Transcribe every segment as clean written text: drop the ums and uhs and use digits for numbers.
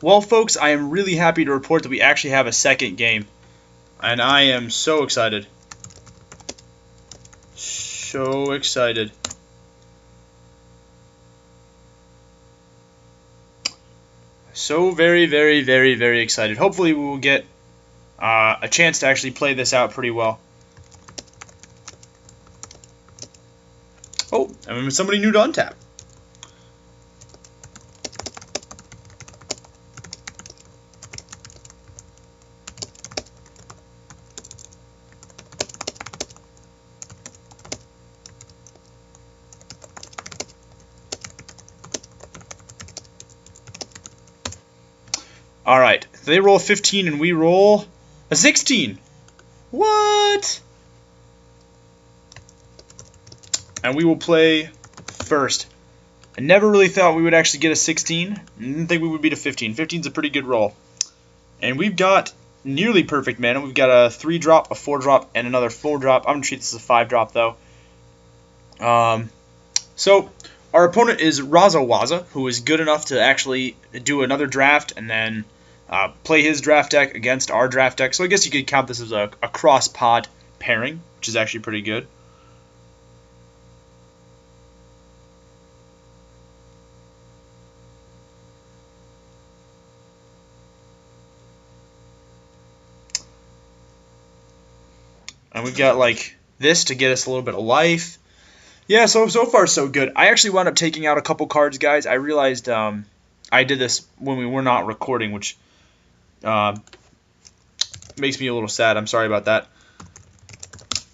Well, folks, I am really happy to report that we actually have a second game. And I am so excited. So excited. So very, very, very, very excited. Hopefully we will get a chance to actually play this out pretty well. Oh, I mean, somebody new to untap. Alright, they roll 15 and we roll a 16. What? And we will play first. I never really thought we would actually get a 16. I didn't think we would beat a 15. 15's a pretty good roll. And we've got nearly perfect mana. We've got a 3-drop, a 4-drop, and another 4-drop. I'm going to treat this as a 5-drop, though. So, our opponent is Razawaza, who is good enough to actually do another draft and then play his draft deck against our draft deck. So I guess you could count this as a cross-pod pairing, which is actually pretty good. And we've got like this to get us a little bit of life. Yeah, so far so good. I actually wound up taking out a couple cards, guys. I realized I did this when we were not recording, which makes me a little sad. I'm sorry about that.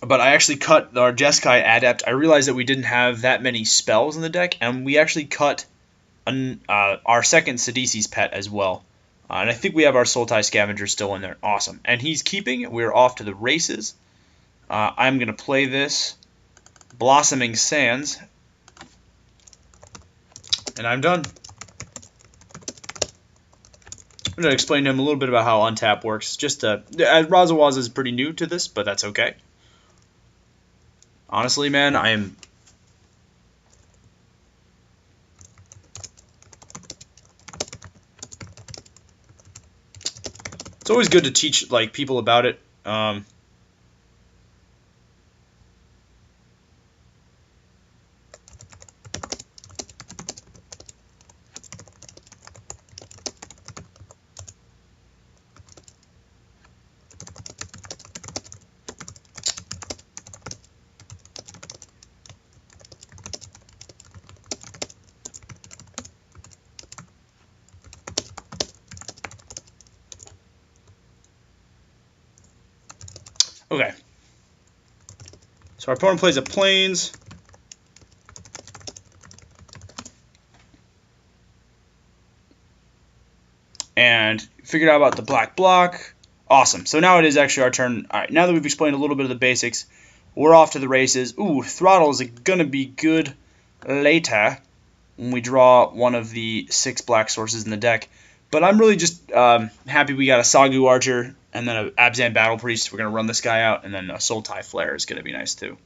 But I actually cut our Jeskai Adept. I realized that we didn't have that many spells in the deck, and we actually cut our second Sidisi's pet as well. And I think we have our Sultai Scavenger still in there. Awesome. And he's keeping. We're off to the races. I'm going to play this Blossoming Sands, and I'm done. I'm going to explain to him a little bit about how untap works. Razawaza is pretty new to this, but that's okay. Honestly, man, I am... It's always good to teach like people about it. Okay. So our opponent plays a Plains. And figured out about the black block. Awesome. So now it is actually our turn. Alright, now that we've explained a little bit of the basics, we're off to the races. Ooh, Throttle is going to be good later when we draw one of the 6 black sources in the deck. But I'm really just happy we got a Sagu Archer and then an Abzan Battle Priest. We're going to run this guy out, and then a Sultai Flare is going to be nice too.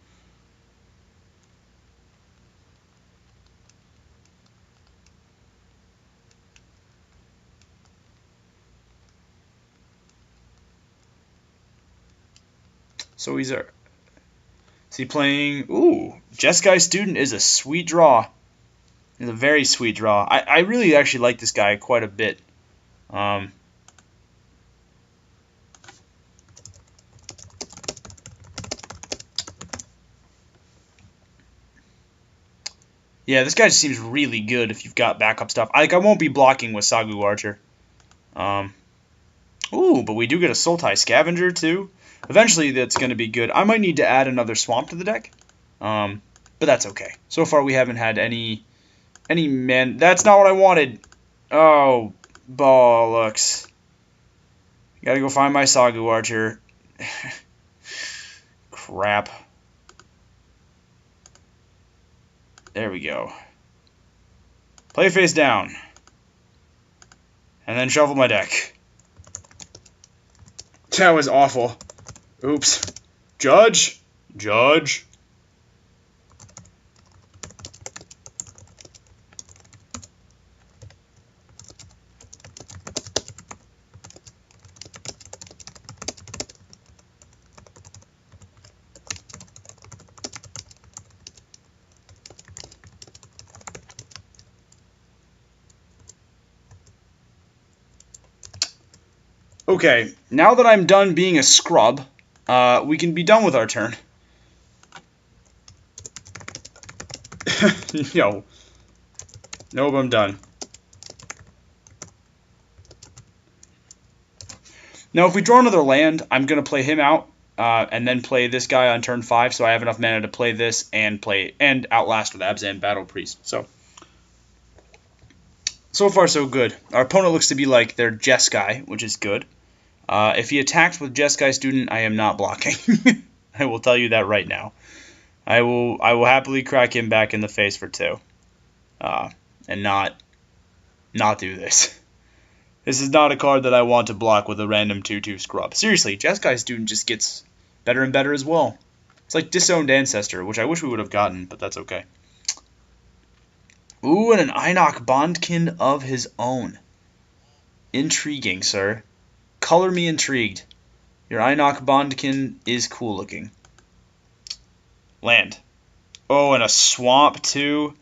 So is he playing? Ooh, Jeskai Student is a sweet draw. It's a very sweet draw. I really actually like this guy quite a bit. Yeah, this guy just seems really good if you've got backup stuff. I won't be blocking with Sagu Archer. Ooh, but we do get a Sultai Scavenger too. Eventually that's going to be good. I might need to add another Swamp to the deck. But that's okay. So far we haven't had any man. That's not what I wanted. Oh, bollocks. Gotta go find my Sagu Archer. Crap. There we go. Play face down. And then shuffle my deck. That was awful. Oops. Judge? Judge? Okay, now that I'm done being a scrub, we can be done with our turn. No. Nope, I'm done. Now, if we draw another land, I'm going to play him out, and then play this guy on turn 5, so I have enough mana to play this and Outlast with Abzan Battle Priest. So far so good. Our opponent looks to be like their Jeskai, which is good. If he attacks with Jeskai Student, I am not blocking. I will tell you that right now. I will happily crack him back in the face for 2, and not do this. This is not a card that I want to block with a random 2/2 scrub. Seriously, Jeskai Student just gets better and better as well. It's like Disowned Ancestor, which I wish we would have gotten, but that's okay. Ooh, and an Einok Bondkin of his own. Intriguing, sir. Color me intrigued. Your Einok Bondkin is cool looking. Land. Oh, and a swamp too.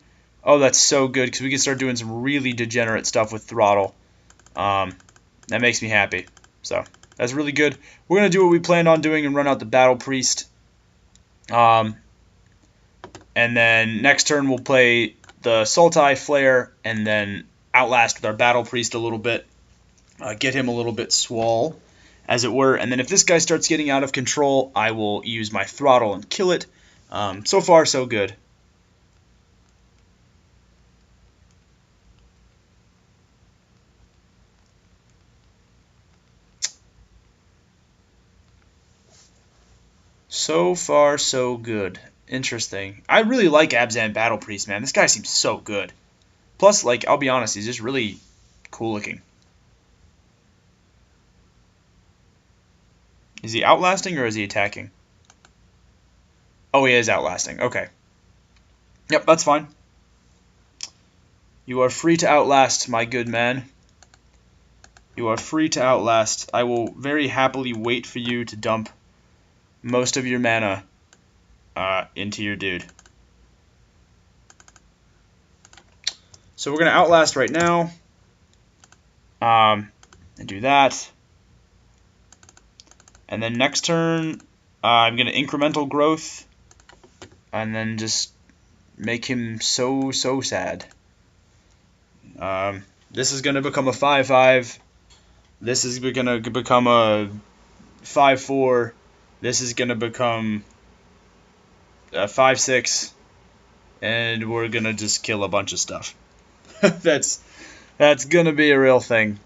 Oh, that's so good because we can start doing some really degenerate stuff with Throttle. That makes me happy. So that's really good. We're gonna do what we planned on doing and run out the Battle Priest. And then next turn we'll play the Sultai Flare and then Outlast with our Battle Priest a little bit. Get him a little bit swole, as it were. And then if this guy starts getting out of control, I will use my Throttle and kill it. So far, so good. So far, so good. Interesting. I really like Abzan Battle Priest, man. This guy seems so good. Plus, like, I'll be honest, he's just really cool looking. Is he outlasting or is he attacking? Oh, he is outlasting. Okay. Yep, that's fine. You are free to outlast, my good man. You are free to outlast. I will very happily wait for you to dump most of your mana into your dude. So we're going to outlast right now. And do that. And then next turn, I'm going to incremental growth. And then just make him so sad. This is going to become a 5/5. This is going to become a 5/4. This is going to become a 5/6. And we're going to just kill a bunch of stuff. That's going to be a real thing.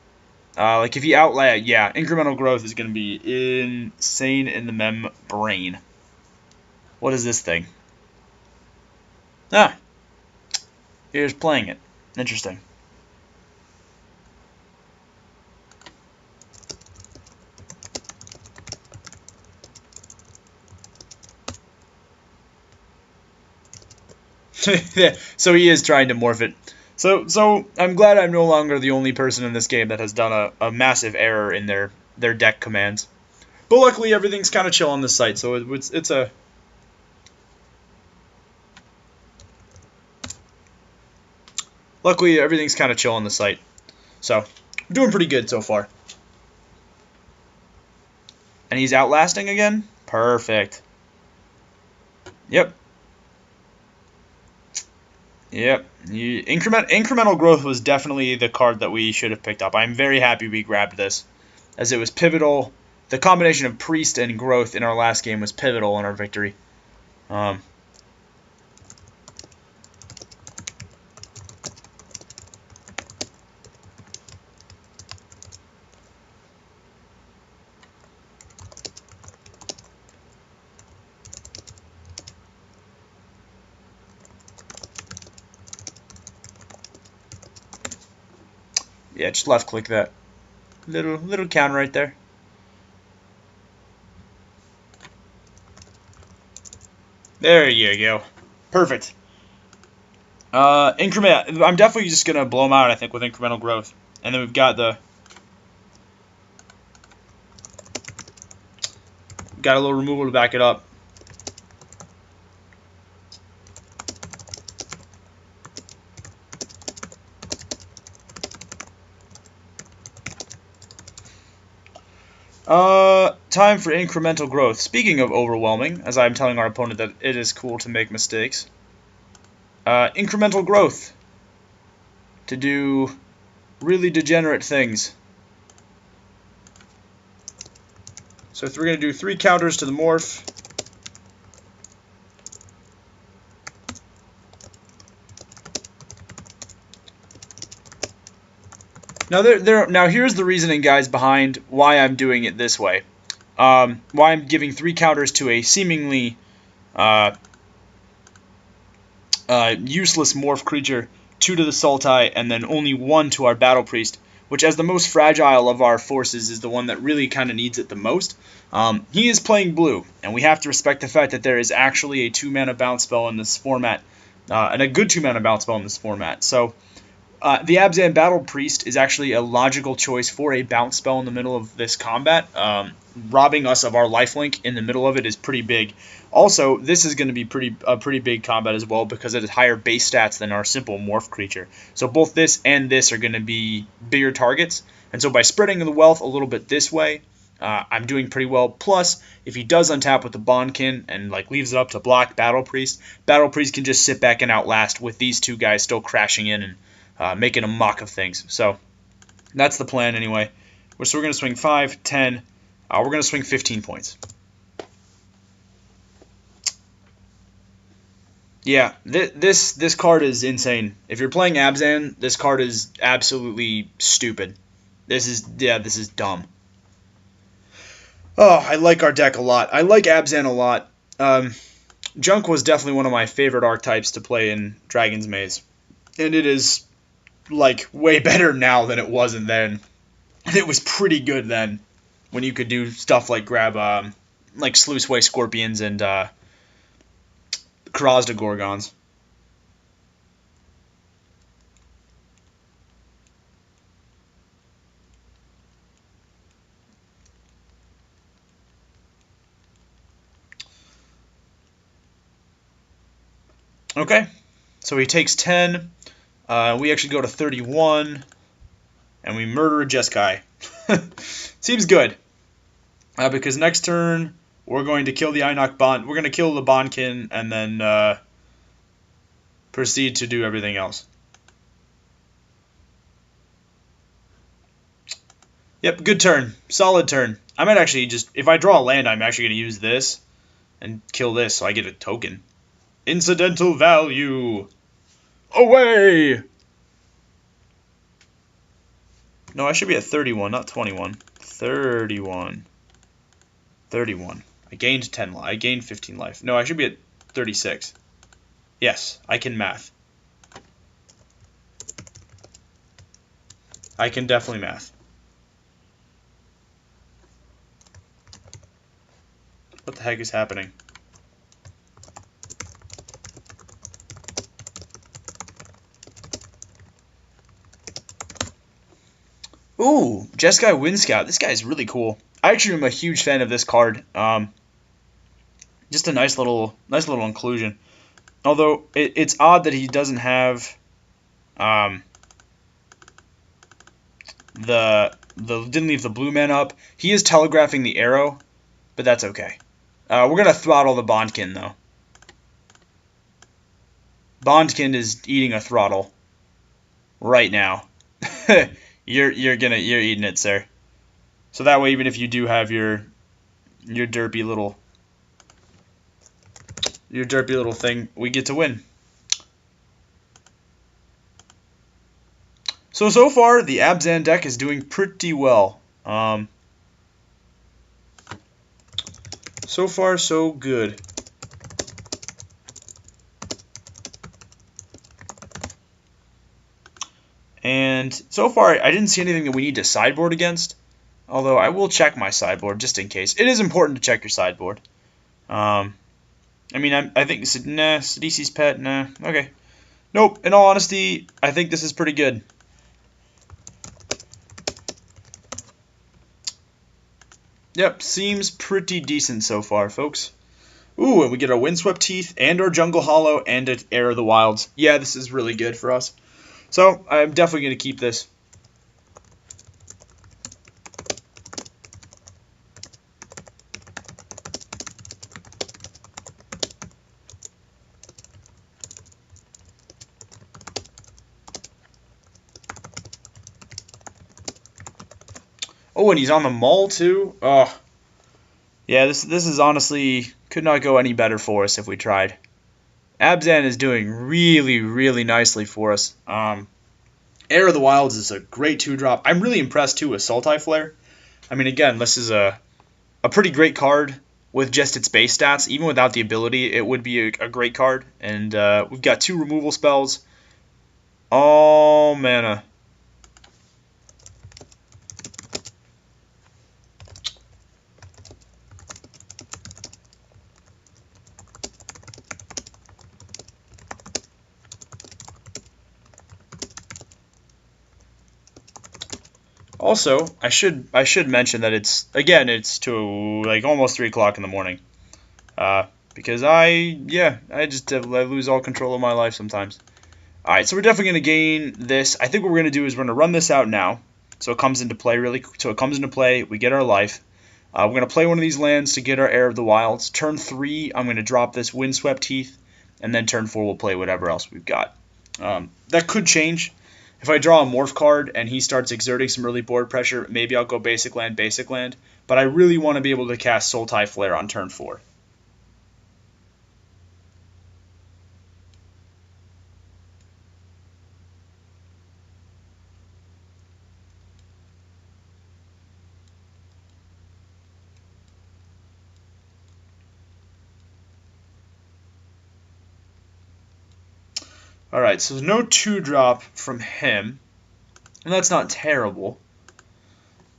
Like if you outlay, yeah, incremental growth is going to be insane in the membrane. What is this thing? Ah, here's playing it. Interesting. Yeah, so he is trying to morph it. So I'm glad I'm no longer the only person in this game that has done a massive error in their deck commands. But luckily everything's kind of chill on this site, so it's a... Luckily everything's kind of chill on the site. So, I'm doing pretty good so far. And he's outlasting again? Perfect. Yep. Yep. Incremental growth was definitely the card that we should have picked up. I'm very happy we grabbed this, as it was pivotal. The combination of Priest and Growth in our last game was pivotal in our victory. Yeah, just left click that. Little counter right there. There you go. Perfect. Increment. I'm definitely just gonna blow them out, I think, with incremental growth. And then we've got a little removal to back it up. Time for incremental growth. Speaking of overwhelming, as I'm telling our opponent that it is cool to make mistakes. Incremental growth. To do really degenerate things. So if we're going to do 3 counters to the morph. Now here's the reasoning, guys, behind why I'm doing it this way. Why I'm giving 3 counters to a seemingly useless morph creature, 2 to the Sultai, and then only 1 to our Battle Priest, which as the most fragile of our forces is the one that really kind of needs it the most. He is playing blue, and we have to respect the fact that there is actually a 2-mana bounce spell in this format, and a good 2-mana bounce spell in this format. So the Abzan Battle Priest is actually a logical choice for a bounce spell in the middle of this combat. Robbing us of our lifelink in the middle of it is pretty big. Also, this is going to be a pretty big combat as well because it has higher base stats than our simple morph creature. So both this and this are going to be bigger targets. And so by spreading the wealth a little bit this way, I'm doing pretty well. Plus, if he does untap with the Bondkin and leaves it up to block Battle Priest can just sit back and outlast with these 2 guys still crashing in and making a mock of things. So that's the plan anyway. So we're going to swing 5, 10. We're going to swing 15 points. Yeah, this card is insane. If you're playing Abzan, this card is absolutely stupid. This is dumb. Oh, I like our deck a lot. I like Abzan a lot. Junk was definitely one of my favorite archetypes to play in Dragon's Maze. And it is way better now than it wasn't then. And it was pretty good then, when you could do stuff like grab Sluice Way Scorpions and Krasda Gorgons. Okay, so he takes 10. We actually go to 31, and we murder a Jeskai. Seems good. Because next turn we're going to kill the Einok Bond. We're going to kill the Bondkin and then proceed to do everything else. Yep, good turn. Solid turn. I might actually just, if I draw a land, I'm actually going to use this and kill this so I get a token. Incidental value. Away! No, I should be at 31, not 21. 31. 31. I gained 10 life. I gained 15 life. No, I should be at 36. Yes, I can math. I can definitely math. What the heck is happening? Ooh, Jeskai Wind Scout. This guy is really cool. I actually am a huge fan of this card. Just a nice little inclusion. Although it's odd that he doesn't have didn't leave the blue man up. He is telegraphing the arrow, but that's okay. We're gonna throttle the Bondkin though. Bondkin is eating a throttle right now. You're eating it, sir. So that way, even if you do have your derpy little thing, we get to win. So far, the Abzan deck is doing pretty well. So far, so good. And so far, I didn't see anything that we need to sideboard against. Although I will check my sideboard just in case. It is important to check your sideboard. I mean, I think this is, nah, Sidisi's pet, nah, okay. Nope, in all honesty, I think this is pretty good. Yep, seems pretty decent so far, folks. Ooh, and we get our Windswept Teeth, and our Jungle Hollow, and an Heir of the Wilds. Yeah, this is really good for us. So, I'm definitely going to keep this. Oh, and he's on the Maul too. Oh, yeah. This is honestly could not go any better for us if we tried. Abzan is doing really nicely for us. Heir of the Wilds is a great 2-drop. I'm really impressed too with Sultai Flare. I mean, again, this is a pretty great card with just its base stats. Even without the ability, it would be a great card. And we've got 2 removal spells. All mana. Also, I should mention that it's to like almost 3 o'clock in the morning. Because I lose all control of my life sometimes. All right, so we're definitely going to gain this. I think what we're going to do is we're going to run this out now, so it comes into play We get our life. We're going to play one of these lands to get our Heir of the Wilds. Turn 3, I'm going to drop this Windswept Teeth, and then turn 4 we'll play whatever else we've got. That could change. If I draw a Morph card and he starts exerting some early board pressure, maybe I'll go basic land. But I really want to be able to cast Sultai Flare on turn 4. Alright, so there's no 2-drop from him. And that's not terrible.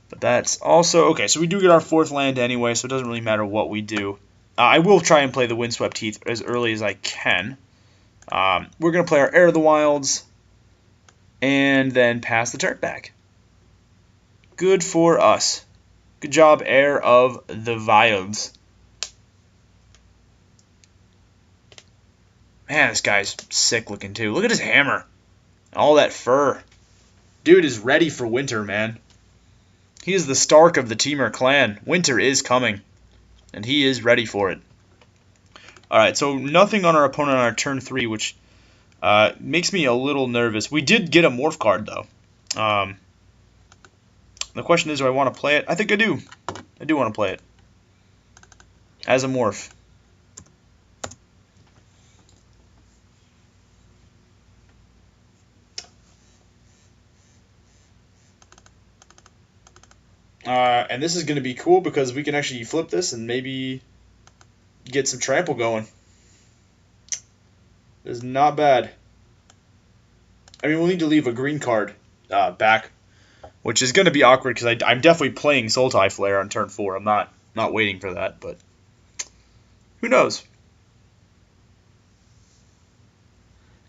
But that's also... Okay, so we do get our 4th land anyway, so it doesn't really matter what we do. I will try and play the Windswept Teeth as early as I can. We're going to play our Heir of the Wilds. And then pass the turn back. Good for us. Good job, Heir of the Wilds. Man, this guy's sick looking too. Look at his hammer. All that fur. Dude is ready for winter, man. He is the Stark of the Temur clan. Winter is coming. And he is ready for it. Alright, so nothing on our opponent on our turn 3, which makes me a little nervous. We did get a Morph card, though. The question is, do I want to play it? I think I do. I do want to play it. As a Morph. And this is going to be cool because we can actually flip this and maybe get some trample going. This is not bad. I mean, we'll need to leave a green card back, which is going to be awkward because I'm definitely playing Sultai Flare on turn 4. I'm not waiting for that, but who knows?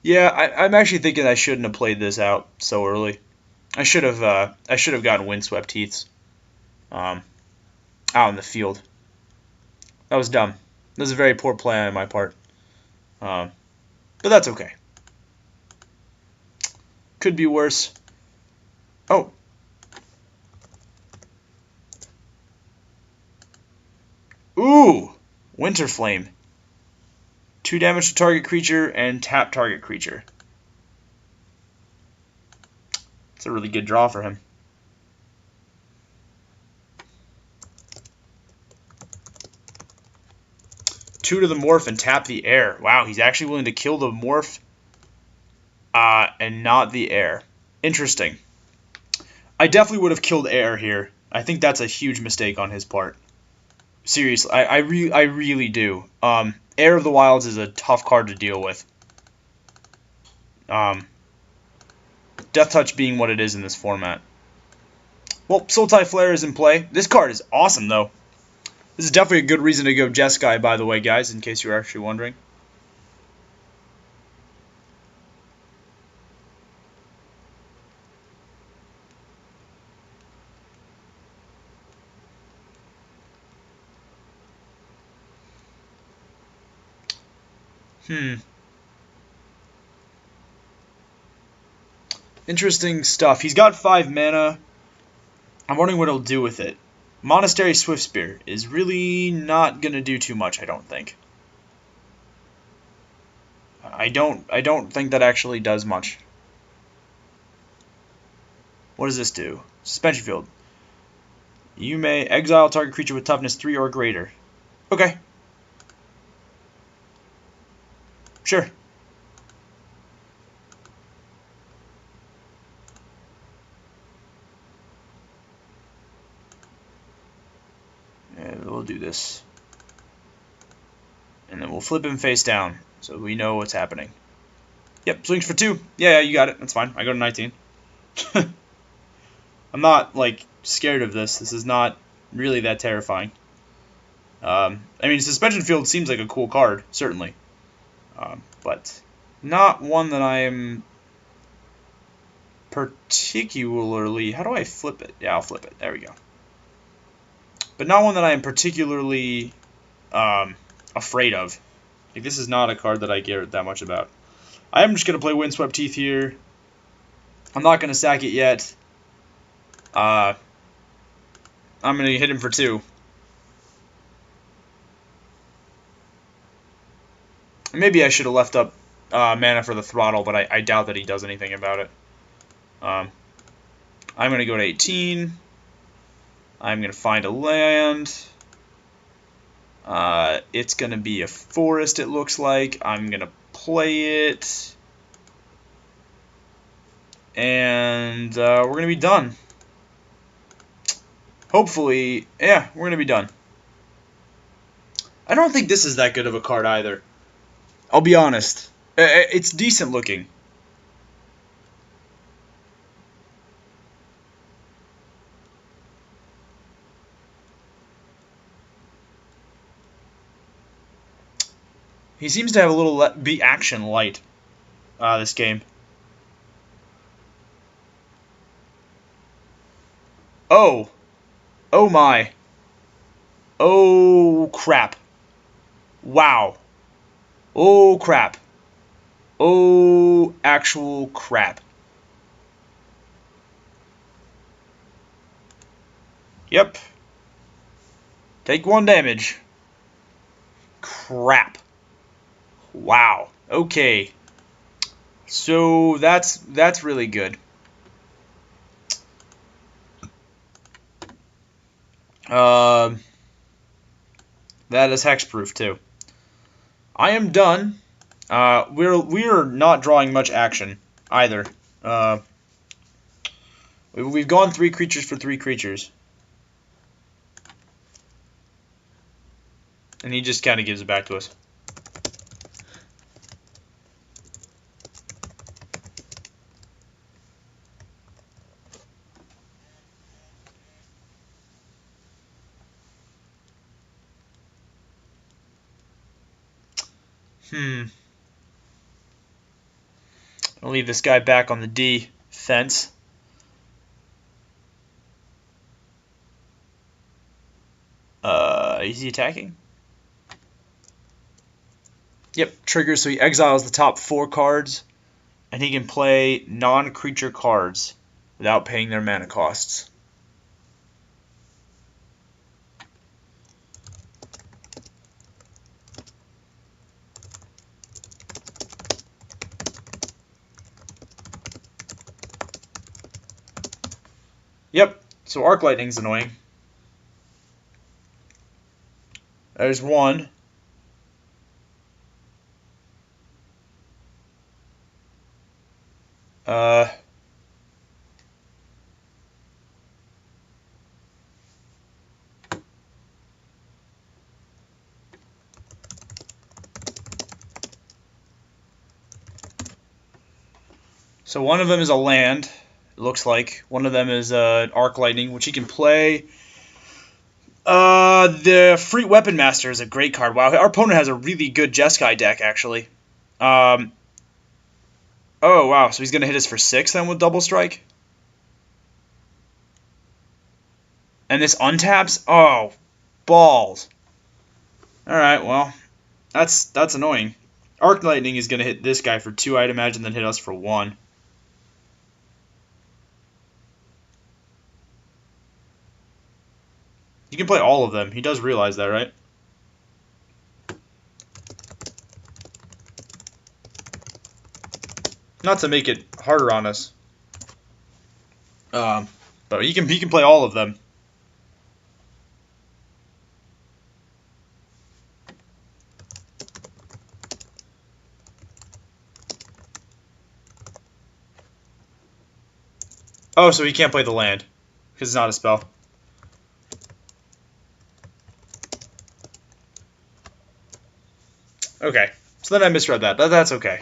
Yeah, I'm actually thinking I shouldn't have played this out so early. I should have gotten Windswept Teeths. Out in the field. That was dumb. That was a very poor play on my part. But that's okay. Could be worse. Oh. Ooh! Winter Flame. 2 damage to target creature and tap target creature. It's a really good draw for him. 2 to the Morph and tap the Heir. Wow, he's actually willing to kill the Morph and not the Heir. Interesting. I definitely would have killed Heir here. I think that's a huge mistake on his part. Seriously, I really do. Heir of the Wilds is a tough card to deal with. Death Touch being what it is in this format. Well, Sultai Flare is in play. This card is awesome, though. This is definitely a good reason to go Jeskai, by the way, guys, in case you were actually wondering. Interesting stuff. He's got 5 mana. I'm wondering what he'll do with it. Monastery Swiftspear is really not going to do too much, I don't think. I don't think that actually does much. What does this do? Suspension Field. You may exile target creature with toughness 3 or greater. Okay. Sure. And we'll do this. And then we'll flip him face down, so we know what's happening. Yep, swings for 2. Yeah, you got it. That's fine. I go to 19. I'm not, like, scared of this. This is not really that terrifying. I mean, Suspension Field seems like a cool card, certainly. But not one that I am particularly... How do I flip it? Yeah, I'll flip it. There we go. But not one that I am particularly afraid of. Like, this is not a card that I care that much about. I am just going to play Windswept Teeth here. I'm not going to sack it yet. I'm going to hit him for 2. Maybe I should have left up mana for the Throttle, but I doubt that he does anything about it. I'm going to go to 18. I'm going to find a land. It's going to be a forest, it looks like. I'm going to play it. And we're going to be done. Hopefully, yeah, we're going to be done. I don't think this is that good of a card either. I'll be honest. It's decent looking. He seems to have a little be action light this game. Oh. Oh my. Oh crap. Wow. Oh crap. Oh actual crap. Yep. Take 1 damage. Crap. Wow. Okay. So that's really good. That is hexproof too. I am done. We're not drawing much action either. We've gone 3 creatures for 3 creatures. And he just kind of gives it back to us. I'll leave this guy back on the D fence. Is he attacking? Yep, triggers, so he exiles the top 4 cards, and he can play non-creature cards without paying their mana costs. Yep, so Arc Lightning's annoying. There's 1. So one of them is a land, it looks like. One of them is Arc Lightning, which he can play. The Free Weapon Master is a great card. Wow, our opponent has a really good Jeskai deck, actually. Oh, wow, so he's going to hit us for 6 then with Double Strike? And this untaps? Oh, balls. Alright, well, that's annoying. Arc Lightning is going to hit this guy for 2, I'd imagine, then hit us for 1. You can play all of them. He does realize that, right? Not to make it harder on us. But he can play all of them. Oh, so he can't play the land because it's not a spell. Okay, so then I misread that. That's okay.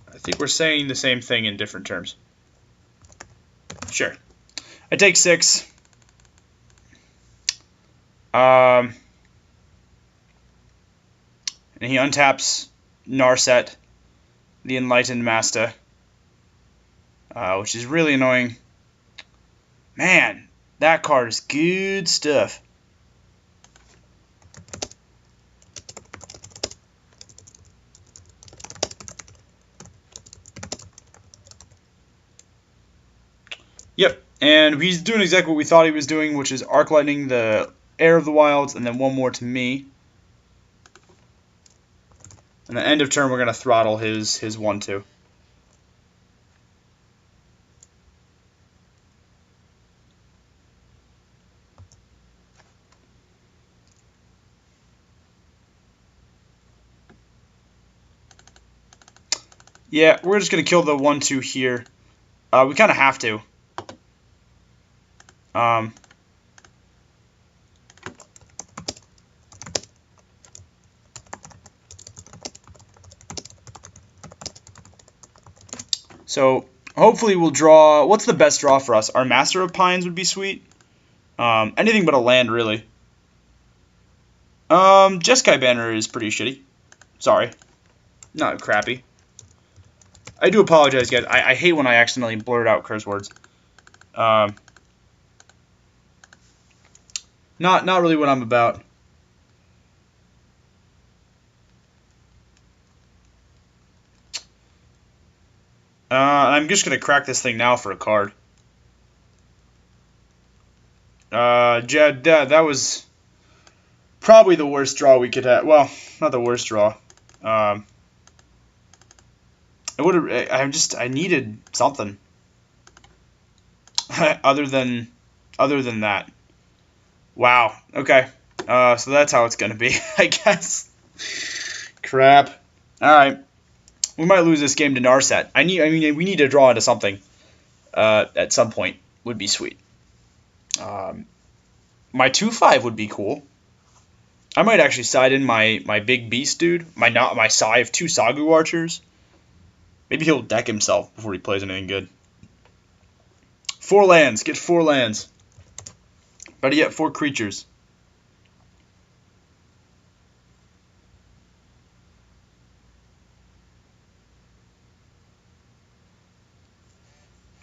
I think we're saying the same thing in different terms. Sure. I take 6. And he untaps Narset, the Enlightened Master, which is really annoying. Man, that card is good stuff. Yep, and he's doing exactly what we thought he was doing, which is Arc Lightning the Heir of the Wilds, and then one more to me. And the end of turn, we're going to throttle his 1/2. Yeah, we're just going to kill the 1/2 here. We kind of have to. So hopefully we'll draw. What's the best draw for us? Our Master of Pines would be sweet. Anything but a land, really. Jeskai Banner is pretty shitty. Sorry. Not crappy. I do apologize, guys. I hate when I accidentally blurt out curse words. Not really what I'm about. I'm just gonna crack this thing now for a card. Jed, that was probably the worst draw we could have. Well, not the worst draw. I would have. I needed something other than that. Wow. Okay. So that's how it's gonna be, I guess. Crap. All right. We might lose this game to Narset. We need to draw into something. At some point would be sweet. My 2/5 would be cool. I might actually side in my big beast dude. My Sai of 2 Sagu archers. Maybe he'll deck himself before he plays anything good. 4 lands. Get 4 lands. Better yet, 4 creatures.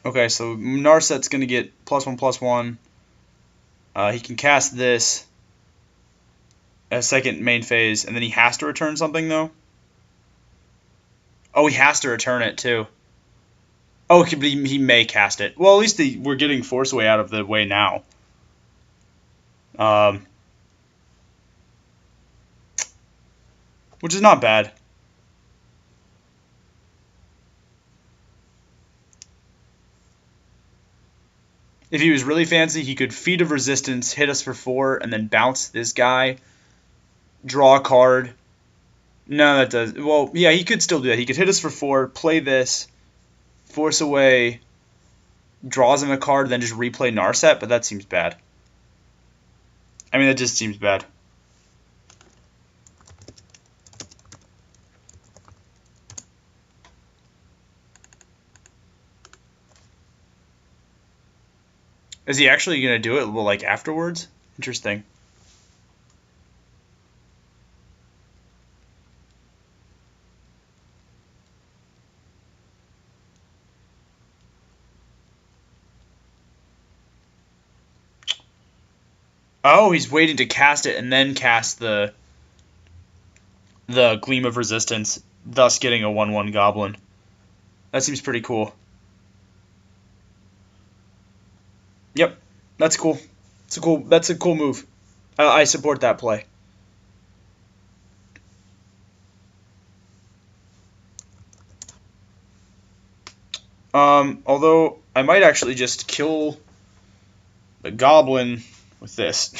Okay, so Narset's going to get +1/+1. He can cast this as second main phase, and then he has to return something, though. Oh, he has to return it, too. Oh, he may cast it. Well, at least we're getting Force Away out of the way now. Which is not bad. If he was really fancy, he could Feat of Resistance, hit us for 4, and then bounce this guy, draw a card. No, that does. Well, yeah, he could still do that. He could hit us for 4, play this, Force Away, draws him a card, then just replay Narset, but that seems bad. I mean, that just seems bad. Is he actually going to do it, like, afterwards? Interesting. Oh, he's waiting to cast it and then cast the... the Gleam of Resistance, thus getting a 1/1 goblin. That seems pretty cool. Yep, that's cool. That's a cool move. I support that play. Although I might actually just kill the goblin with this.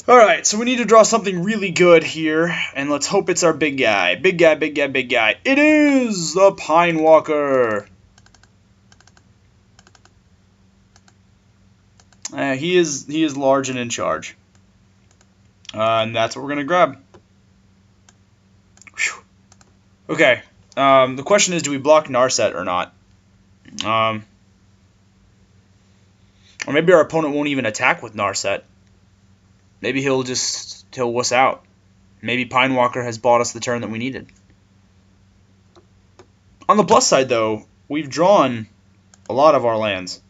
Alright, so we need to draw something really good here, and let's hope it's our big guy. Big guy, big guy, big guy. It is the Pine Walker! He is large and in charge. And that's what we're going to grab. Whew. Okay, the question is, do we block Narset or not? Or maybe our opponent won't even attack with Narset. Maybe he'll wuss out. Maybe Pine Walker has bought us the turn that we needed. On the plus side, though, we've drawn a lot of our lands.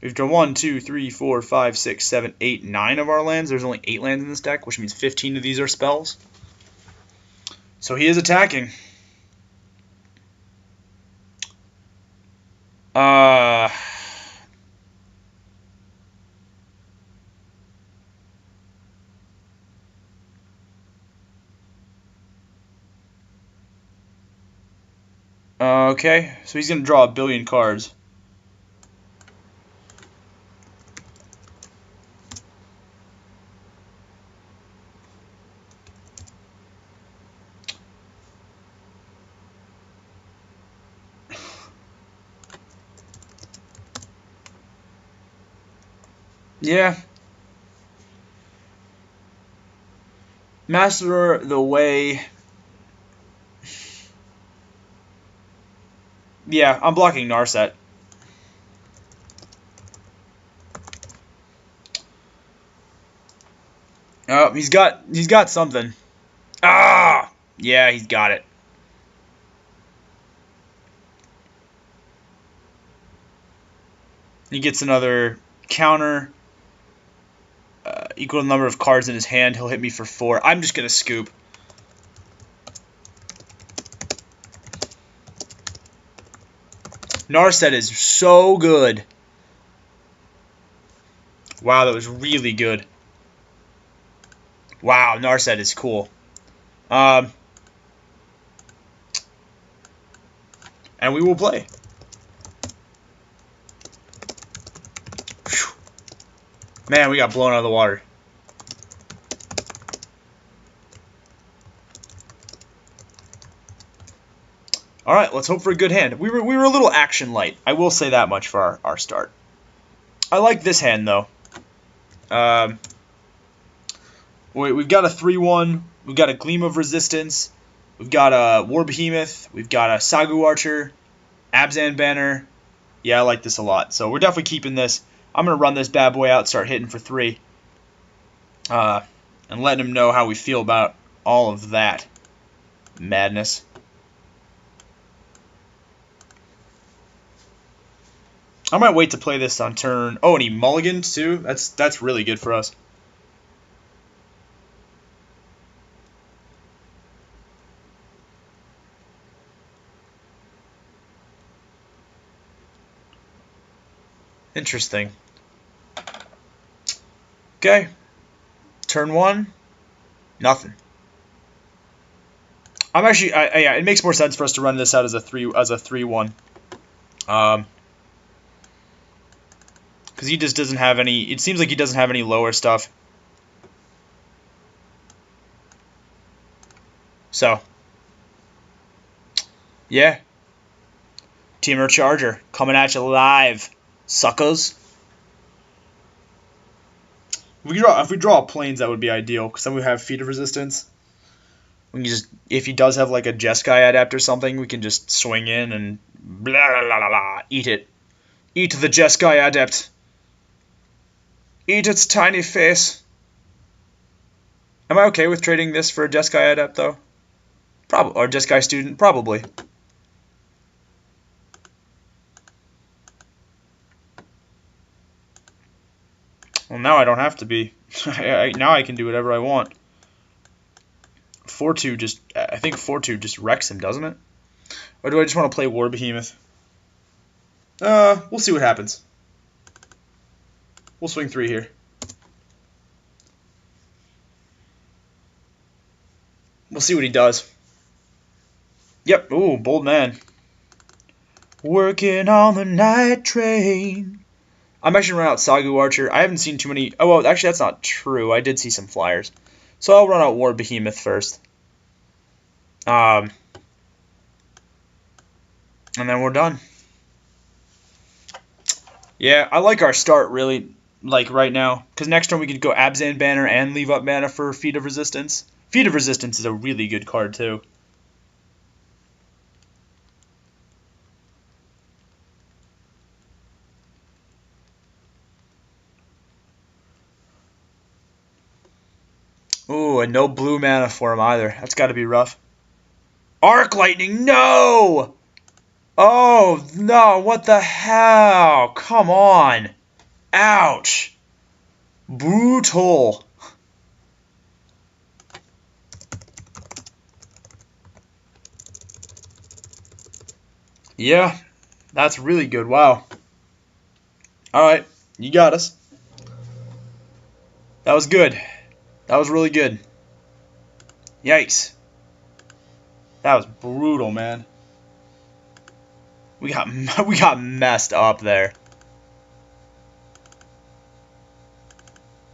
We've drawn 1, 2, 3, 4, 5, 6, 7, 8, 9 of our lands. There's only 8 lands in this deck, which means 15 of these are spells. So he is attacking. Okay, so he's going to draw a billion cards. Yeah. Master the Way. Yeah, I'm blocking Narset. Oh, he's got something. Ah! Yeah, he's got it. He gets another counter. Equal number of cards in his hand. He'll hit me for 4. I'm just going to scoop. Narset is so good. Wow, that was really good. Wow, Narset is cool. And we will play. Whew. Man, we got blown out of the water. Alright, let's hope for a good hand. We were a little action light. I will say that much for our start. I like this hand, though. We've got a 3/1. We've got a Gleam of Resistance. We've got a War Behemoth. We've got a Sagu Archer. Abzan Banner. Yeah, I like this a lot. So we're definitely keeping this. I'm going to run this bad boy out, start hitting for 3. And letting him know how we feel about all of that madness. I might wait to play this on turn. Oh, and he mulligans too. That's really good for us. Interesting. Okay. Turn 1. Nothing. I'm actually yeah, it makes more sense for us to run this out as a 3/1. Because he just doesn't have any. It seems like he doesn't have any lower stuff. So, yeah. Teamer Charger coming at you live, suckers. If we draw planes, that would be ideal, because then we have Feet of Resistance. We can just, if he does have like a Jeskai Adept or something, we can just swing in and blah blah blah blah, eat it. Eat the Jeskai Adept. Eat its tiny face. Am I okay with trading this for a Jeskai Adept, though? Probably, or Jeskai Student? Probably. Well, now I don't have to be. Now I can do whatever I want. 4-2 just... I think 4-2 just wrecks him, doesn't it? Or do I just want to play War Behemoth? We'll see what happens. We'll swing 3 here. We'll see what he does. Yep. Ooh, bold man. Working on the night train. I'm actually running out Sagu Archer. I haven't seen too many... Oh, well, actually, that's not true. I did see some flyers. So I'll run out War Behemoth first. And then we're done. Yeah, I like our start, really, like, right now. Because next turn we could go Abzan Banner and leave up mana for Feat of Resistance. Feat of Resistance is a really good card, too. Ooh, and no blue mana for him either. That's got to be rough. Arc Lightning, no! Oh, no, what the hell? Come on. Ouch. Brutal. Yeah, that's really good. Wow. Alright, you got us. That was good. That was really good. Yikes. That was brutal, man. We got messed up there.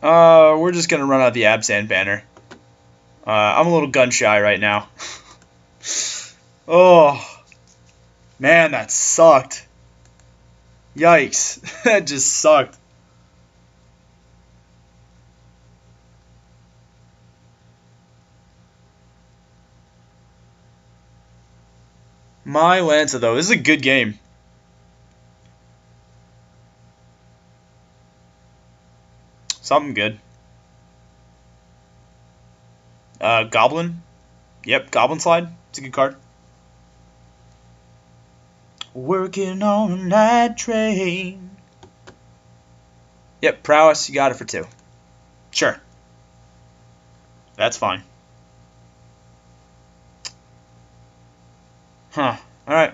We're just gonna run out the Abzan banner. I'm a little gun shy right now. Oh, man, that sucked. Yikes, that just sucked. My Lanza, though, this is a good game. Something good. Goblin. Yep, Goblin Slide. It's a good card. Working on a night train. Yep, Prowess. You got it for 2. Sure. That's fine. Huh. Alright.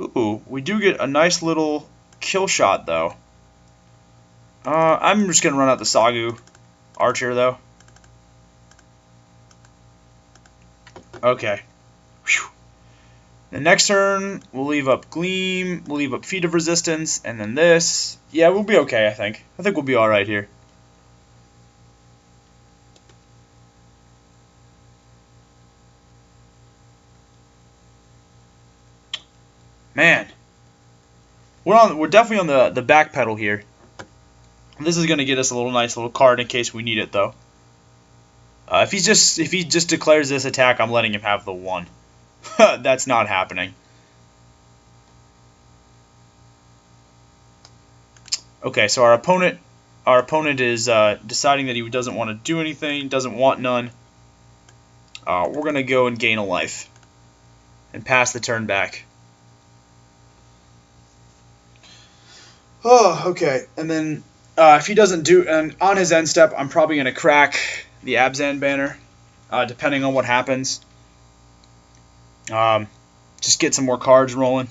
Ooh, we do get a nice little kill shot, though. I'm just going to run out the Sagu Archer, though. Okay. Whew. The next turn, we'll leave up Gleam, we'll leave up Feat of Resistance, and then this. Yeah, we'll be okay, I think. I think we'll be alright here. Man. We're definitely on the back pedal here. This is going to get us a nice little card in case we need it, though. If he just declares this attack, I'm letting him have the 1. That's not happening. Okay, so our opponent is deciding that he doesn't want to do anything, doesn't want none. We're gonna go and gain a life and pass the turn back. Oh, okay. And then if he doesn't do, and on his end step, I'm probably gonna crack the Abzan banner, depending on what happens. Just get some more cards rolling.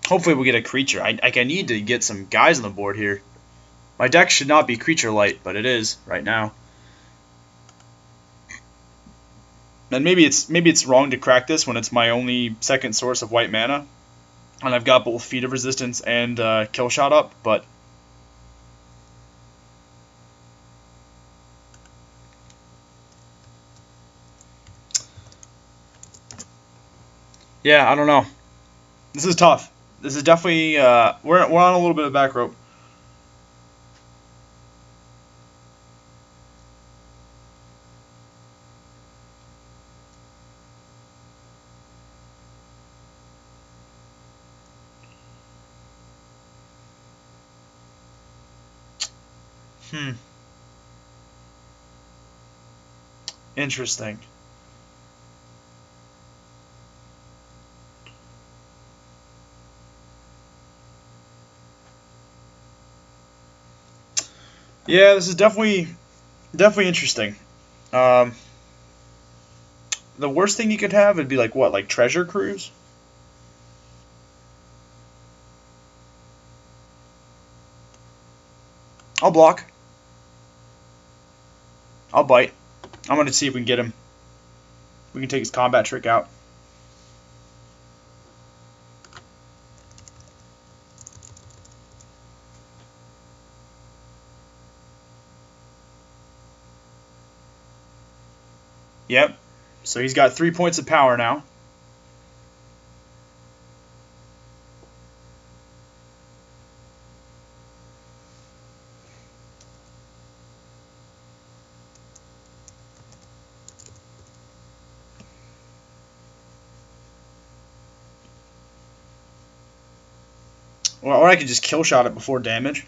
Hopefully we'll get a creature. I need to get some guys on the board here. My deck should not be creature light, but it is right now. And maybe it's wrong to crack this when it's my only second source of white mana, and I've got both Feat of Resistance and Kill Shot up, but yeah, I don't know. This is tough. This is definitely we're on a little bit of back rope. Interesting. Yeah, this is definitely interesting. Um, the worst thing you could have would be like what, like treasure cruise? I'll block. I'll bite. I'm gonna see if we can get him. We can take his combat trick out. Yep. So he's got 3 points of power now. Or I could just kill shot it before damage.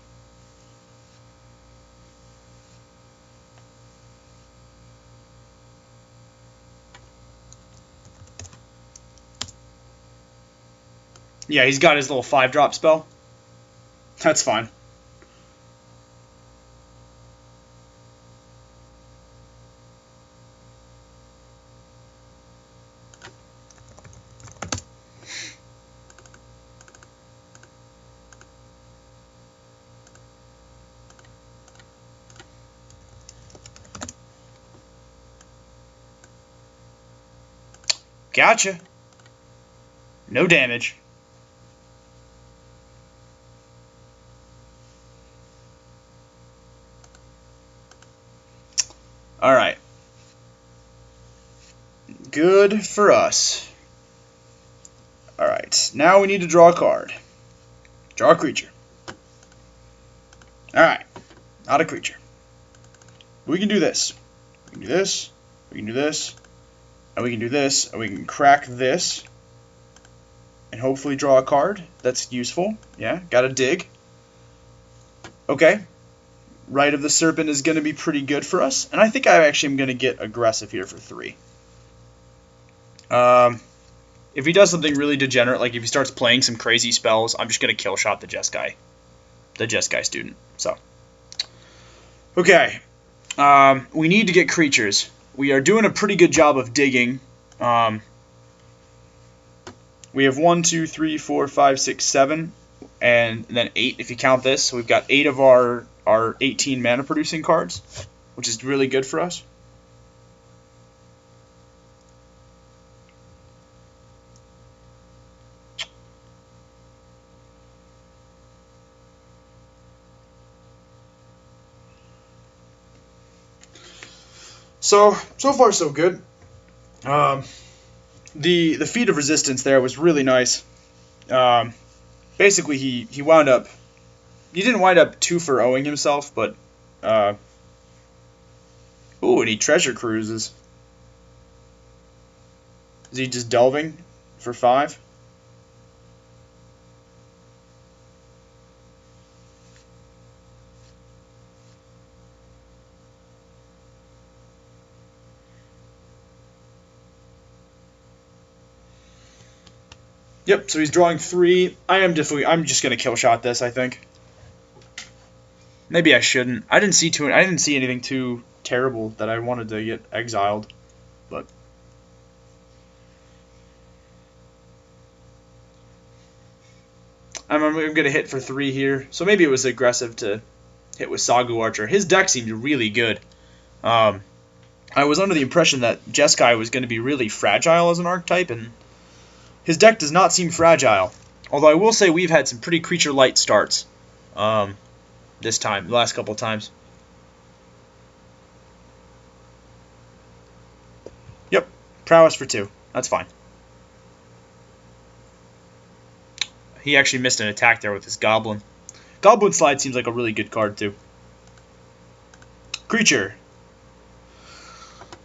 Yeah, he's got his little 5-drop spell. That's fine. Gotcha. No damage. Alright. Good for us. Alright, now we need to draw a card. Draw a creature. Alright, not a creature. We can do this. We can do this. We can do this. And we can do this. And we can crack this. And hopefully draw a card. That's useful. Yeah, gotta dig. Okay. Rite of the Serpent is going to be pretty good for us. And I think I actually am going to get aggressive here for 3. If he does something really degenerate, like if he starts playing some crazy spells, I'm just going to kill shot the Jeskai. The Jeskai student. So. Okay. We need to get creatures. We are doing a pretty good job of digging. We have 1, 2, 3, 4, 5, 6, 7, and then 8 if you count this. So we've got 8 of our 18 mana producing cards, which is really good for us. So far so good. The feat of resistance there was really nice. Basically he wound up. He didn't wind up 2-for-0ing himself, but ooh, and he treasure cruises. Is he just delving for 5? Yep, so he's drawing 3. I'm just gonna kill shot this, I think. Maybe I shouldn't. I didn't see anything too terrible that I wanted to get exiled, but I'm gonna hit for 3 here. So maybe it was aggressive to hit with Sagu Archer. His deck seemed really good. I was under the impression that Jeskai was going to be really fragile as an archetype, and his deck does not seem fragile. Although I will say we've had some pretty creature light starts this time, the last couple of times. Yep, prowess for 2. That's fine. He actually missed an attack there with his Goblin. Goblin Slide seems like a really good card too. Creature.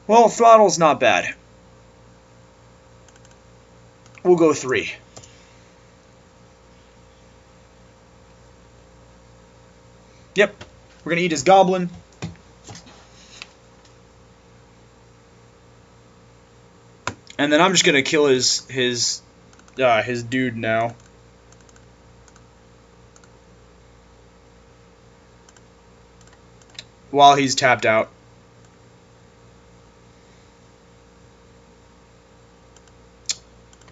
Well, Throttle's not bad. We'll go 3. Yep, we're gonna eat his Goblin. And then I'm just gonna kill his dude now. while he's tapped out.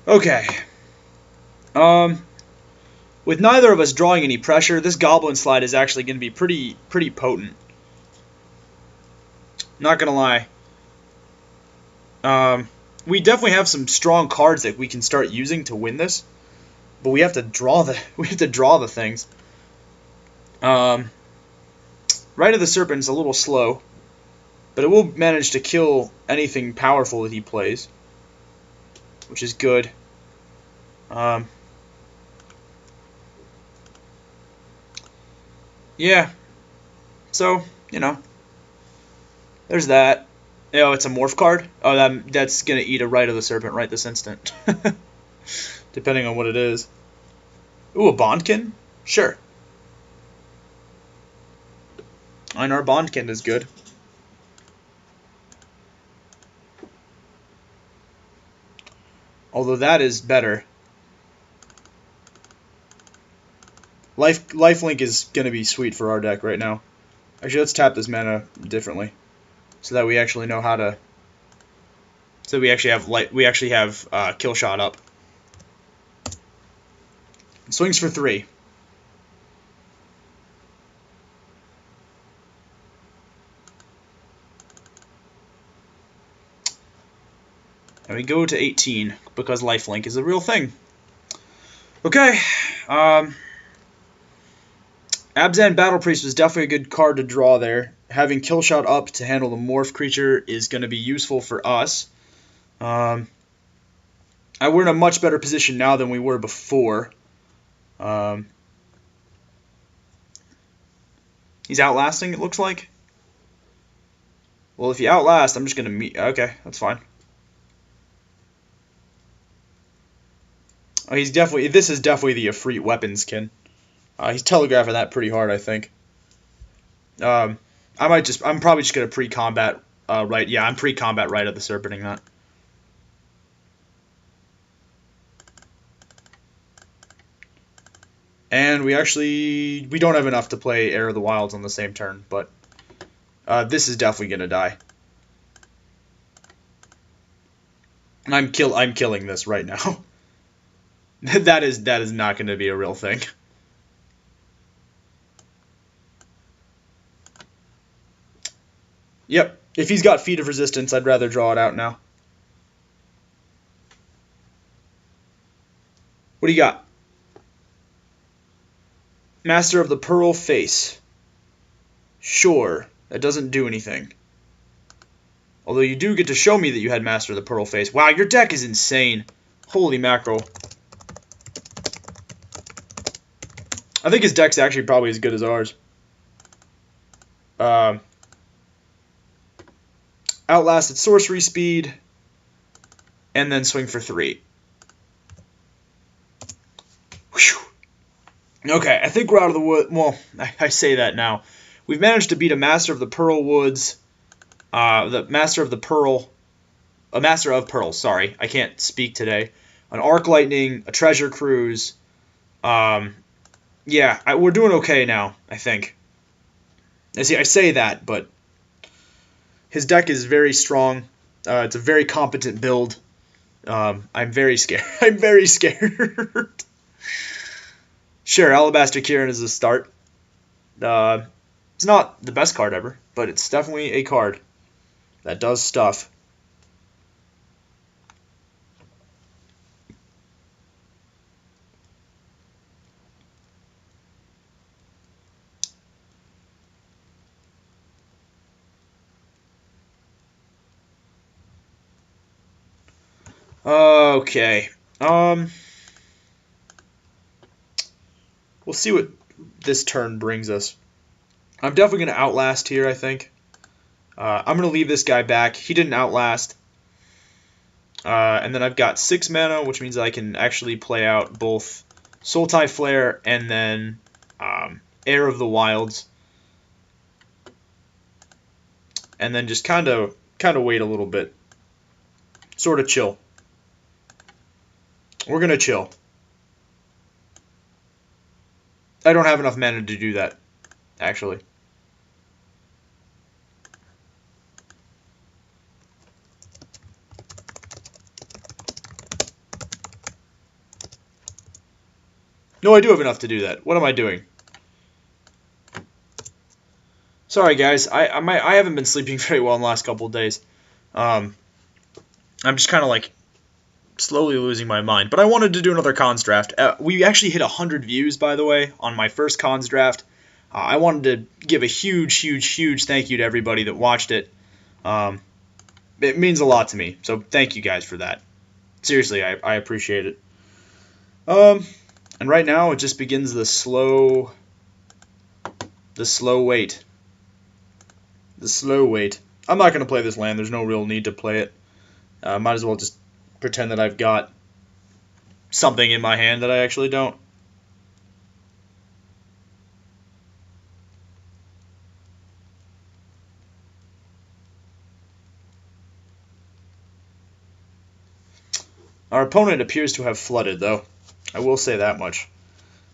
Okay. With neither of us drawing any pressure, this Goblin Slide is actually going to be pretty potent. Not gonna lie. We definitely have some strong cards that we can start using to win this, but we have to draw the things. Right of the Serpent's a little slow, but it will manage to kill anything powerful that he plays, which is good. Yeah. So, you know, there's that. Oh, it's a morph card? Oh, that's going to eat a Right of the Serpent right this instant. Depending on what it is. Ooh, a Bondkin? Sure. Einar Bondkin is good. Although that is better. Lifelink is going to be sweet for our deck right now. Actually, let's tap this mana differently, so that we actually know how to. So we actually have kill shot up. Swings for 3. And we go to 18 because lifelink is a real thing. Okay. Abzan Battle Priest was definitely a good card to draw there. Having Killshot up to handle the morph creature is going to be useful for us. We're in a much better position now than we were before. He's outlasting, it looks like. Well, if you outlast, I'm just going to meet... Okay, that's fine. Oh, he's definitely... This is definitely the Efreet weapons kin. He's telegraphing that pretty hard, I think. I'm probably just gonna pre-combat right. Yeah, I'm pre-combat right at the Serpenting that. And we don't have enough to play Heir of the Wilds on the same turn, but this is definitely gonna die. And I'm killing this right now. that is not gonna be a real thing. Yep, if he's got Feet of Resistance, I'd rather draw it out now. What do you got? Master of the Pearl Face. Sure, that doesn't do anything. Although you do get to show me that you had Master of the Pearl Face. Wow, your deck is insane. Holy mackerel. I think his deck's actually probably as good as ours. Outlast at sorcery speed, and then swing for 3. Whew. Okay, I think we're out of the wood. Well, I say that now. We've managed to beat a Master of the Pearl Woods, the Master of the Pearl, a Master of Pearls. Sorry, I can't speak today. An Arc Lightning, a Treasure Cruise. Yeah, we're doing okay now, I think. I say that, but his deck is very strong. It's a very competent build. I'm very scared. I'm very scared. Sure, Alabaster Kieran is a start. It's not the best card ever, but it's definitely a card that does stuff. Okay. We'll see what this turn brings us. I'm definitely going to outlast here, I think. I'm going to leave this guy back. He didn't outlast. And then I've got 6 mana, which means I can actually play out both Sultai Flare and then Heir of the Wilds. And then just kind of wait a little bit. Sort of chill. We're going to chill. I don't have enough mana to do that, actually. No, I do have enough to do that. What am I doing? Sorry, guys. I haven't been sleeping very well in the last couple of days. I'm just kind of like slowly losing my mind. But I wanted to do another cons draft. We actually hit 100 views, by the way, on my first cons draft. I wanted to give a huge thank you to everybody that watched it. It means a lot to me, so thank you guys for that. Seriously, I appreciate it. And right now it just begins the slow wait. The slow wait. I'm not going to play this land. There's no real need to play it. Might as well just pretend that I've got something in my hand that I actually don't. Our opponent appears to have flooded, though. I will say that much.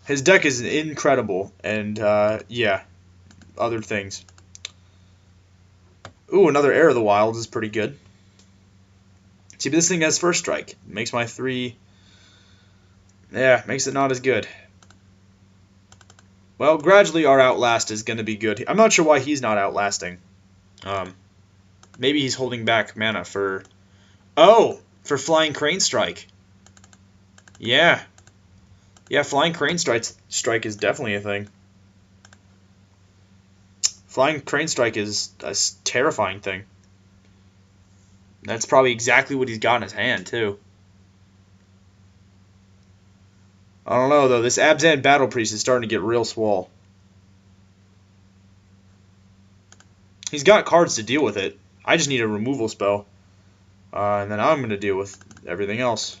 His deck is incredible, and yeah, other things. Ooh, another Heir of the Wild is pretty good. See, but this thing has first strike. It makes my 3... Yeah, makes it not as good. Well, gradually our Outlast is going to be good. I'm not sure why he's not outlasting. Maybe he's holding back mana for... Oh! For Flying Crane Strike. Yeah. Yeah, Flying Crane Strike is definitely a thing. Flying Crane Strike is a terrifying thing. That's probably exactly what he's got in his hand, too. I don't know, though. This Abzan Battle Priest is starting to get real swole. He's got cards to deal with it. I just need a removal spell. And then I'm going to deal with everything else.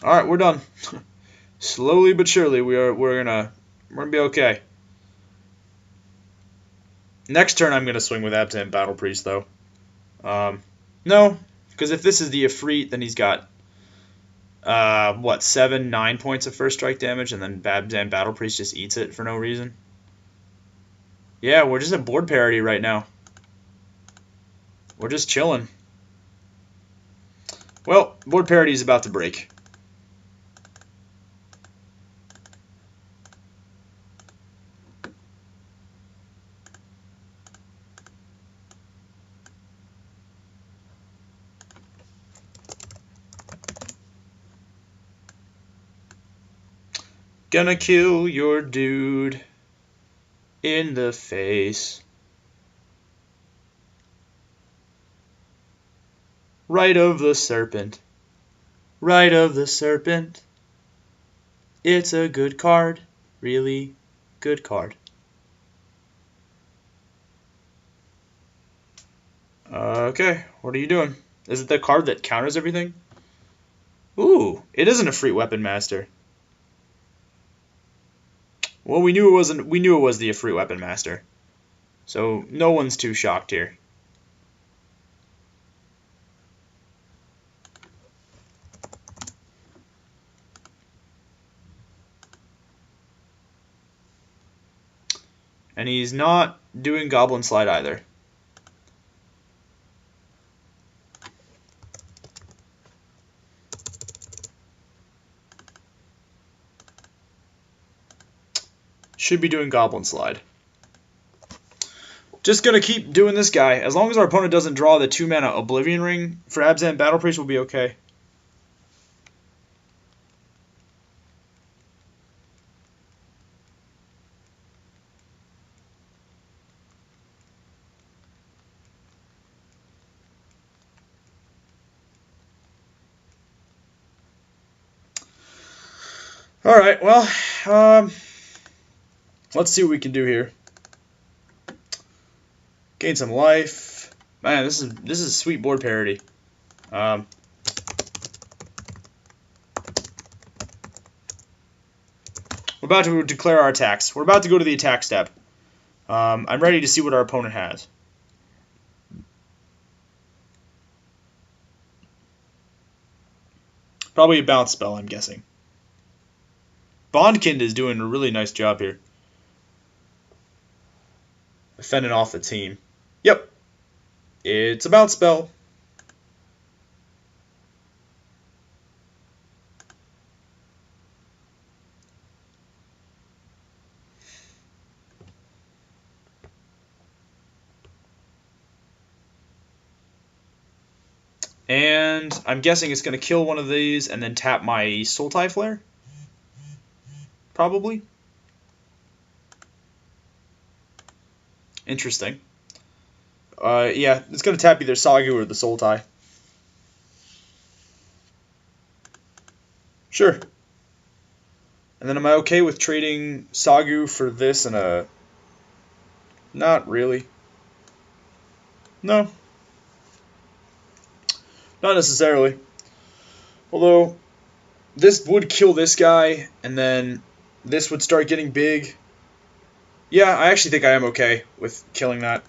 Alright, we're done. Slowly but surely, we're gonna be okay. Next turn, I'm gonna swing with Abzan Battle Priest, though. No, because if this is the Ifrit, then he's got what, 7, 9 points of first strike damage, and then Abzan Battle Priest just eats it for no reason. Yeah, we're just at board parity right now. We're just chilling. Well, board parity is about to break. Gonna kill your dude in the face. Right of the Serpent. Right of the Serpent. It's a good card. Really good card. Okay, what are you doing? Is it the card that counters everything? Ooh, it isn't a free Weapon Master. Well, we knew it wasn't. We knew it was the Ifrit Weapon Master, so no one's too shocked here. And he's not doing Goblin Slide either. Should be doing Goblin Slide. Just gonna keep doing this guy. As long as our opponent doesn't draw the 2-mana Oblivion Ring for Abzan Battle Priest, we'll be okay. Alright, well, let's see what we can do here. Gain some life. Man, this is sweet board parity. We're about to declare our attacks. We're about to go to the attack step. I'm ready to see what our opponent has. Probably a bounce spell, I'm guessing. Bondkind is doing a really nice job here. Fending off the team. Yep. It's a bounce spell. And I'm guessing it's going to kill one of these and then tap my Sultai Flare? Probably. Interesting. Yeah, it's going to tap either Sagu or the Sultai. Sure. And then am I okay with trading Sagu for this and a... Not really. No. Not necessarily. Although, this would kill this guy, and then this would start getting big. Yeah, I actually think I am okay with killing that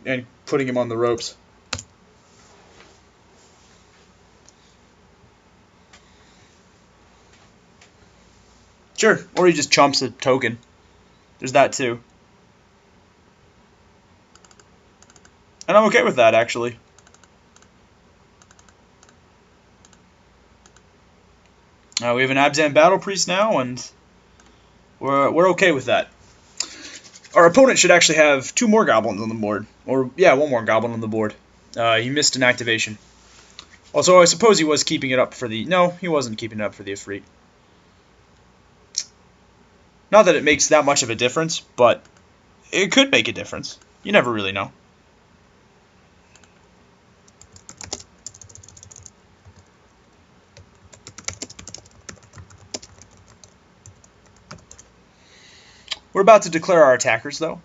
and putting him on the ropes. Sure, or he just chumps a token. There's that too. And I'm okay with that, actually. We have an Abzan Battle Priest now, and we're okay with that. Our opponent should actually have 2 more goblins on the board. Or, yeah, 1 more goblin on the board. He missed an activation. Also, I suppose he was keeping it up for the... No, he wasn't keeping it up for the Ifrit. Not that it makes that much of a difference, but it could make a difference. You never really know. We're about to declare our attackers, though.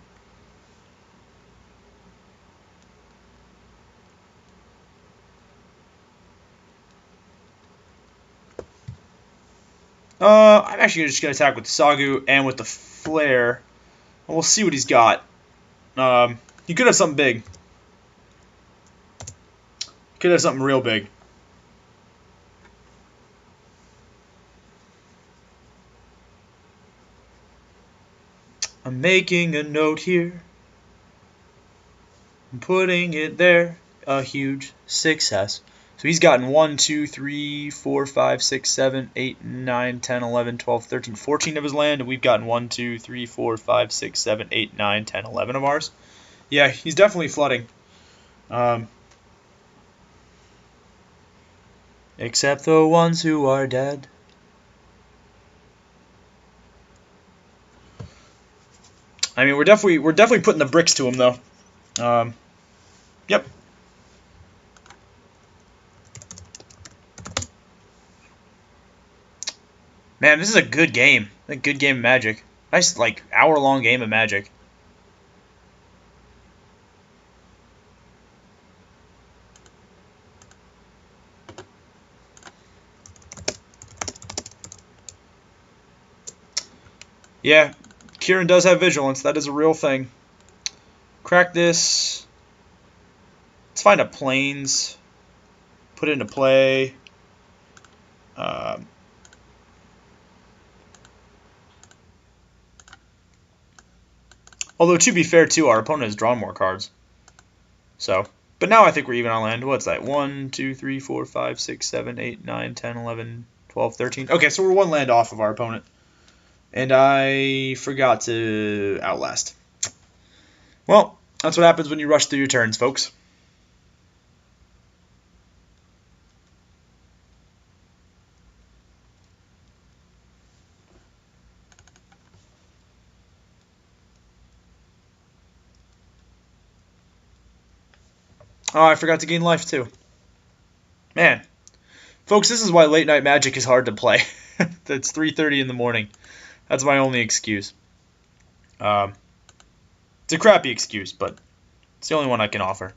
I'm actually just going to attack with the Sagu and with the Flare. And we'll see what he's got. He could have something big. Could have something real big. I'm making a note here. I'm putting it there. A huge success. So he's gotten 1, 2, 3, 4, 5, 6, 7, 8, 9, 10, 11, 12, 13, 14 of his land. And we've gotten 1, 2, 3, 4, 5, 6, 7, 8, 9, 10, 11 of ours. Yeah, he's definitely flooding. Except the ones who are dead. I mean, we're definitely putting the bricks to him, though. Yep. Man, this is a good game. A good game of Magic. Nice, like, hour-long game of Magic. Yeah, Kieran does have Vigilance. That is a real thing. Crack this. Let's find a Plains. Put it into play. Although, to be fair, too, our opponent has drawn more cards. So, but now I think we're even on land. What's that? 1, 2, 3, 4, 5, 6, 7, 8, 9, 10, 11, 12, 13. Okay, so we're 1 land off of our opponent. And I forgot to Outlast. Well, that's what happens when you rush through your turns, folks. Oh, I forgot to gain life, too. Man. Folks, this is why late night Magic is hard to play. It's 3:30 in the morning. That's my only excuse. It's a crappy excuse, but it's the only one I can offer.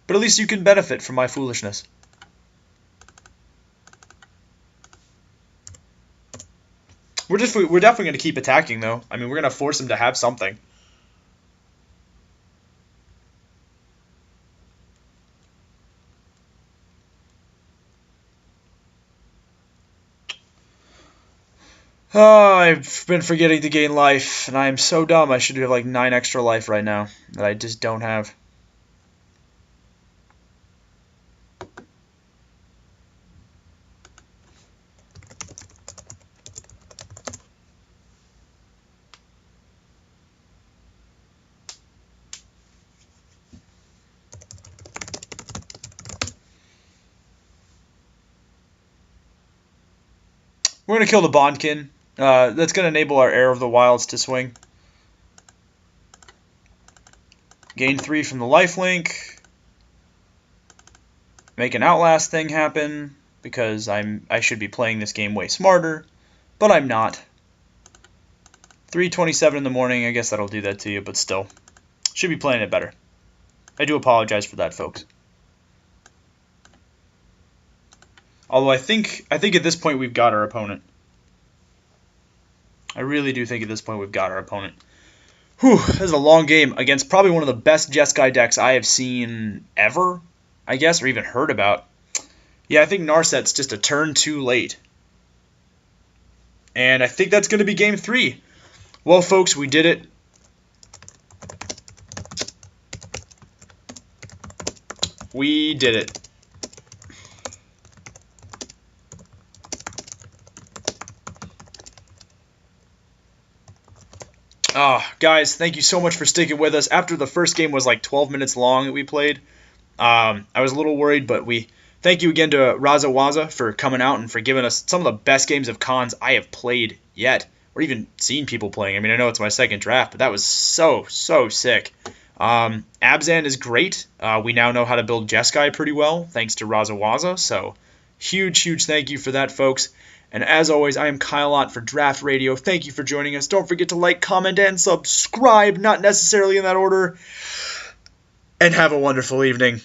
But at least you can benefit from my foolishness. We're definitely going to keep attacking, though. I mean, we're going to force him to have something. Oh, I've been forgetting to gain life, and I am so dumb. I should have like 9 extra life right now that I just don't have. We're going to kill the Bondkin. That's going to enable our Heir of the Wilds to swing. Gain 3 from the lifelink. Make an Outlasting happen, because I should be playing this game way smarter, but I'm not. 3:27 in the morning, I guess that'll do that to you, but still. Should be playing it better. I do apologize for that, folks. Although I think at this point we've got our opponent. I really do think at this point we've got our opponent. Whew, this is a long game against probably one of the best Jeskai decks I have seen ever, I guess, or even heard about. Yeah, I think Narset's just a turn too late. And I think that's going to be game 3. Well, folks, we did it. We did it. Guys, thank you so much for sticking with us. After the first game was like 12 minutes long that we played, I was a little worried, but thank you again to Razawaza for coming out and for giving us some of the best games of cons I have played yet, or even seen people playing. I mean, I know it's my second draft, but that was so sick. Abzan is great. We now know how to build Jeskai pretty well, thanks to Razawaza, so huge thank you for that, folks. And as always, I am Kyle Ott for Draft Radio. Thank you for joining us. Don't forget to like, comment, and subscribe, not necessarily in that order. And have a wonderful evening.